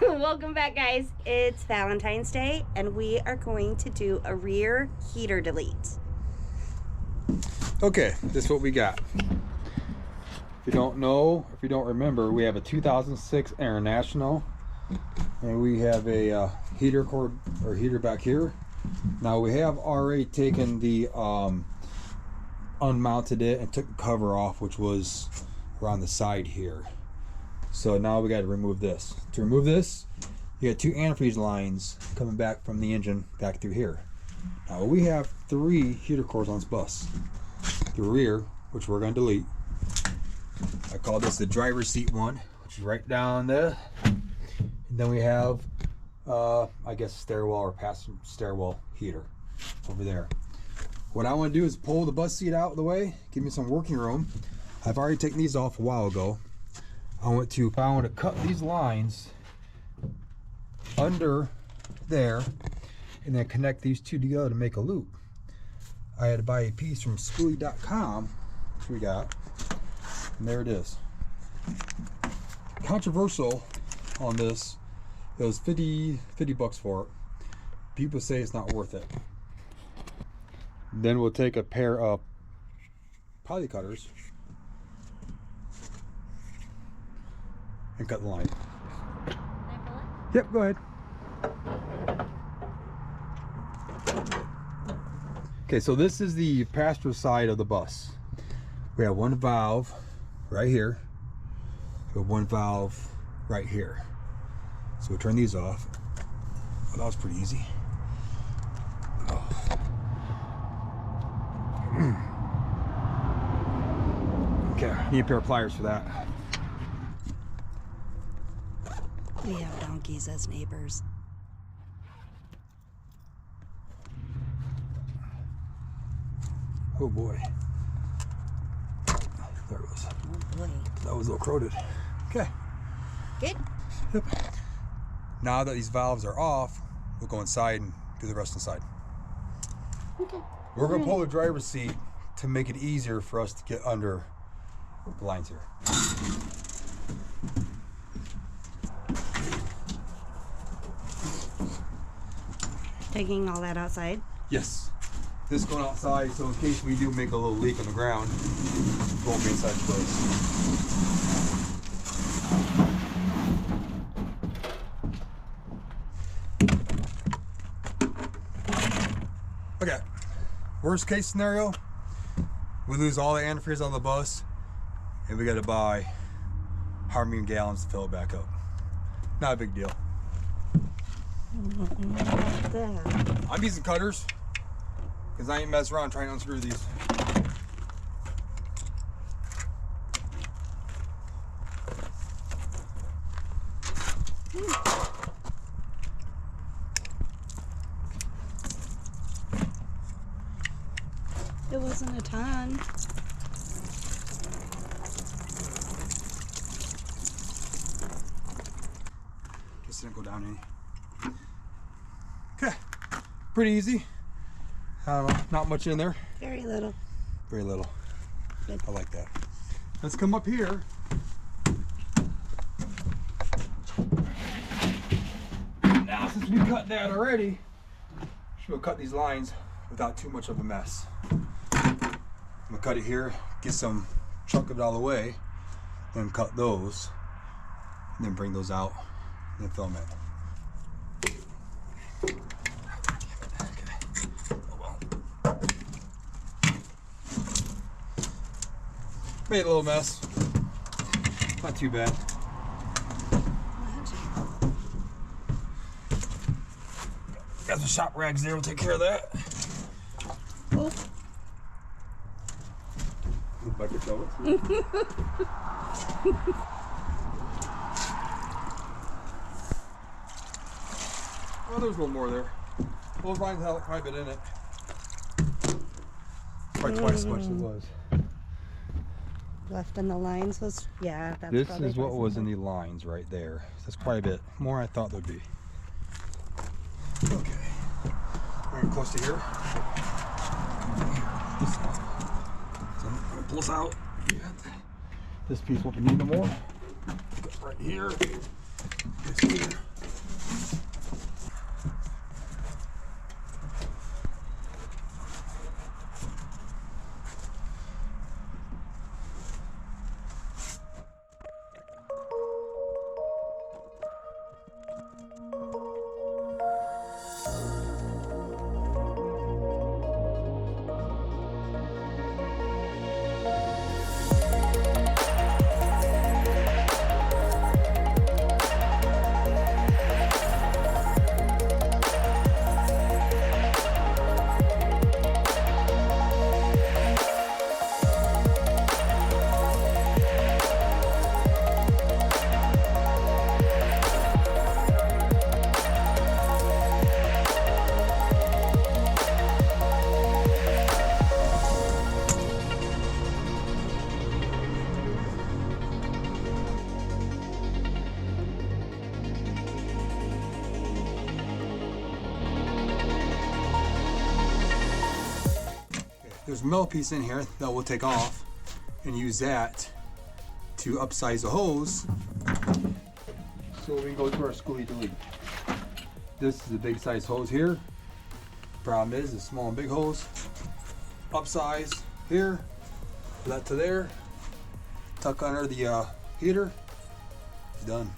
Welcome back, guys. It's Valentine's Day, and we are going to do a rear heater delete. Okay, this is what we got. If you don't know, if you don't remember, we have a 2006 International, and we have a heater cord or heater back here. Now we have already taken the unmounted it and took the cover off, which was around the side here. So now we got to remove this. To remove this, you got two antifreeze lines coming back from the engine back through here. Now we have 3 heater cores on this bus. The rear, which we're going to delete. I call this the driver's seat one, which is right down there. And then we have, I guess, stairwell or passenger stairwell heater over there. What I want to do is pull the bus seat out of the way, give me some working room. I've already taken these off a while ago. I want to cut these lines under there and then connect these two together to make a loop. I had to buy a piece from Schoolie.com, which we got, and there it is. Controversial on this, it was 50 bucks for it. People say it's not worth it. Then we'll take a pair of poly cutters and cut the line. Yep, go ahead. Okay, so this is the passenger side of the bus. We have one valve right here. We have one valve right here. So we'll turn these off. Oh, that was pretty easy. Oh. Okay, need a pair of pliers for that. We have donkeys as neighbors. Oh boy. There it was. Oh boy. That was a little corroded. Okay. Good. Yep. Now that these valves are off, we'll go inside and do the rest inside. Okay. We're going to pull the driver's seat to make it easier for us to get under the lines here. Taking all that outside. Yes. This going outside, so in case we do make a little leak on the ground, it won't be inside the place. Okay. Worst case scenario, we lose all the antifreeze on the bus, and we got to buy how many gallons to fill it back up. Not a big deal. I'm using cutters because I ain't messing around trying to unscrew these. It wasn't a ton. Guess it didn't go down any. Okay, pretty easy. I don't know, not much in there. Very little. Very little. Good. I like that. Let's come up here. Now, since we cut that already, we'll cut these lines without too much of a mess. I'm gonna cut it here, get some chunk of it out of the way, then cut those, and then bring those out, and then film it. Made a little mess. Not too bad. Got some shop rags there, we'll take care of that. Oh. Bucket pellets. Oh, there's a little more there. Those lines have quite a bit in it. Probably twice as much as it was. Left in the lines was, yeah, that's This probably is what twice was as in much. the lines right there. That's quite a bit more than I thought there'd be. Okay. We're getting close to here. So I'm gonna pull this out. This piece won't be needed no more. Right here. This here. there's a metal piece in here that we'll take off and use that to upsize the hose so we can go to our Schoolie Delete. This is a big size hose here. Problem is, it's small and big hose. Upsize here, that to there, tuck under the heater, it's done.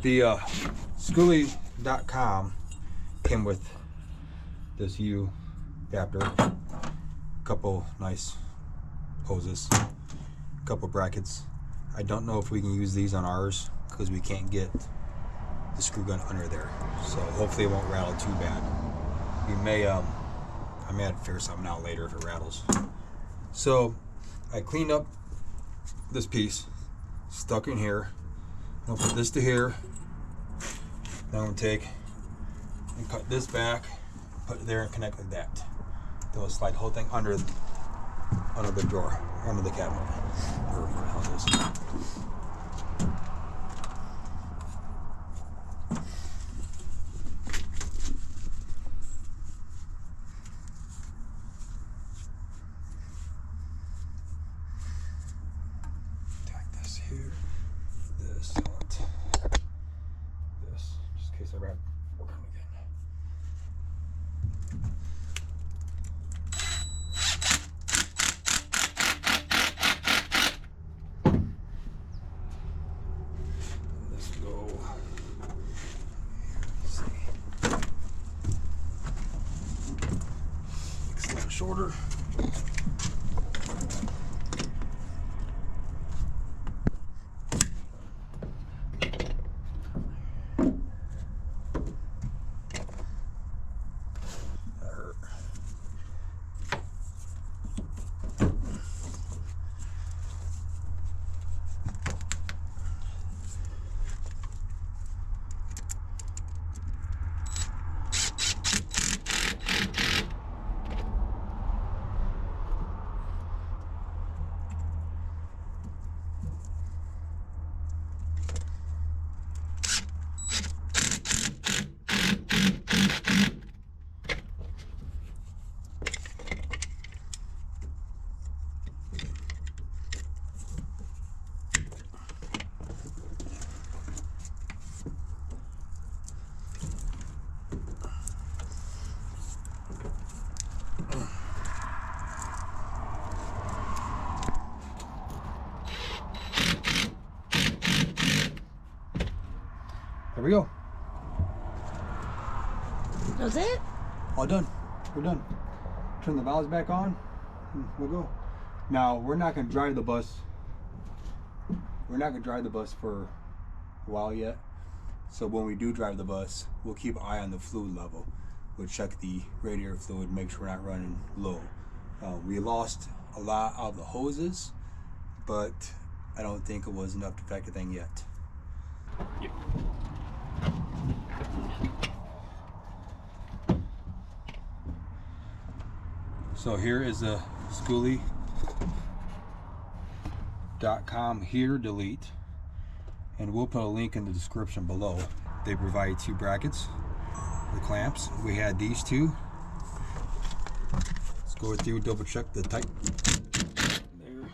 The Schoolie.com came with this U adapter, a couple nice hoses, a couple brackets. I don't know if we can use these on ours because we can't get the screw gun under there. So hopefully it won't rattle too bad. We may, I may have to figure something out later if it rattles. So I cleaned up this piece, stuck in here. I'll put this to here. Now I'm gonna take and cut this back, put it there and connect like that. Then we'll slide the whole thing under the drawer, under the cabinet. Or whatever the hell it is. Take this here, this, this, just in case I grab working again. Let's go. Let's see. It's a little shorter. There we go. That's it? All done. We're done. Turn the valves back on and we'll go. Now, we're not going to drive the bus. We're not going to drive the bus for a while yet. So when we do drive the bus, we'll keep an eye on the fluid level. We'll check the radiator fluid, make sure we're not running low. We lost a lot of the hoses, but I don't think it was enough to affect the thing yet. Yep. So here is a Schoolie.com heater delete, and we'll put a link in the description below. They provide 2 brackets, the clamps. We had these 2. Let's go through, double check the tight. There.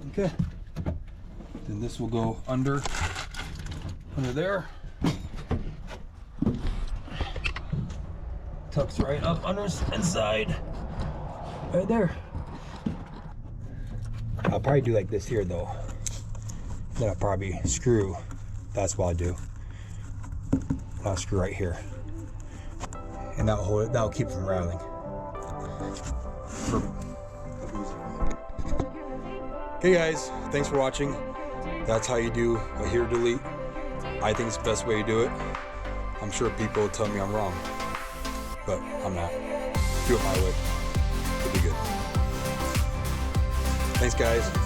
Okay. Then this will go under there. Tucks right up under inside. Right there. I'll probably do like this here though. Then I'll probably screw. That's what I'll do. I'll screw right here, and that'll hold it. That'll keep it from rattling. Perfect. Okay, guys. Thanks for watching. That's how you do a heater delete. I think it's the best way to do it. I'm sure people will tell me I'm wrong, but I'm not. Do it my way. It'll be good. Thanks, guys.